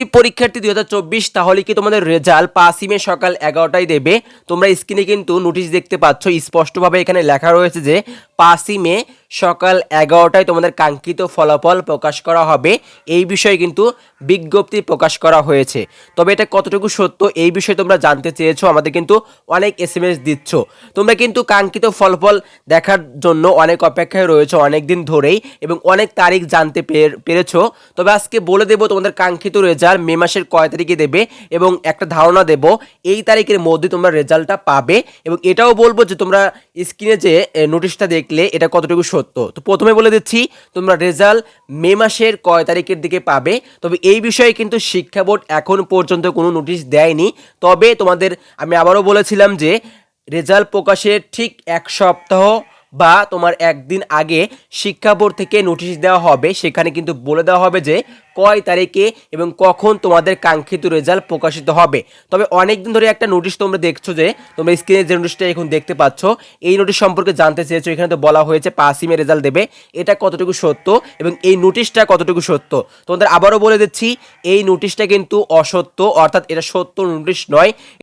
পরীক্ষার্থী 2024 তাহলে কি তোমাদের রেজাল্ট 5ই মে সকাল 11টায় দেবে। তোমরা স্ক্রিনে কিন্তু নোটিশ দেখতে পাচ্ছ, স্পষ্টভাবে এখানে লেখা রয়েছে যে 5ই মে সকাল 11টায় তোমাদের কাঙ্ক্ষিত ফলাফল প্রকাশ করা হবে। এই বিষয়ে কিন্তু বিজ্ঞপ্তি প্রকাশ করা হয়েছে। তবে এটা কতটুকু সত্য এই বিষয়ে তোমরা জানতে চেয়েছো, আমাদের কিন্তু অনেক SMS দিচ্ছ। তোমরা কিন্তু কাঙ্ক্ষিত ফলাফল দেখার জন্য অনেক অপেক্ষায় রয়েছে অনেক দিন ধরেই এবং অনেক তারিখ জানতে পেরেছো। তবে আজকে বলে দেবো তোমাদের কাঙ্ক্ষিত রেজাল্ট মে মাসের কয় তারিখে দেবে এবং একটা ধারণা দেব এই তারিখের মধ্যে তোমরা রেজাল্টটা পাবে। এবং এটাও বলবো যে তোমরা স্ক্রিনে যে নোটিশটা দেখলে এটা কতটুকু সত্য। তো প্রথমে বলে দিচ্ছি, তোমরা রেজাল্ট মে মাসের কয় তারিখের দিকে পাবে। তবে এই বিষয়ে কিন্তু শিক্ষা বোর্ড এখন পর্যন্ত কোনো নোটিশ দেয়নি। তবে তোমাদের আমি আবারও বলেছিলাম যে রেজাল্ট প্রকাশের ঠিক এক সপ্তাহ বা তোমার একদিন আগে শিক্ষা বোর্ড থেকে নোটিশ দেওয়া হবে। সেখানে কিন্তু বলে দেওয়া হবে যে কয় তারিখে এবং কখন তোমাদের কাঙ্ক্ষিত রেজাল্ট প্রকাশিত হবে। তবে অনেক দিন ধরে একটা নোটিশ তোমরা দেখছো, যে তোমরা স্ক্রিনে যে নোটিশটা এখন দেখতে পাচ্ছ, এই নোটিশ সম্পর্কে জানতে চেয়েছো। এখানে তো বলা হয়েছে 5ই মে রেজাল্ট দেবে। এটা কতটুকু সত্য এবং এই নোটিশটা কতটুকু সত্য তোমাদের আবারও বলে দিচ্ছি, এই নোটিশটা কিন্তু অসত্য, অর্থাৎ এটা সত্য নোটিশ নয়।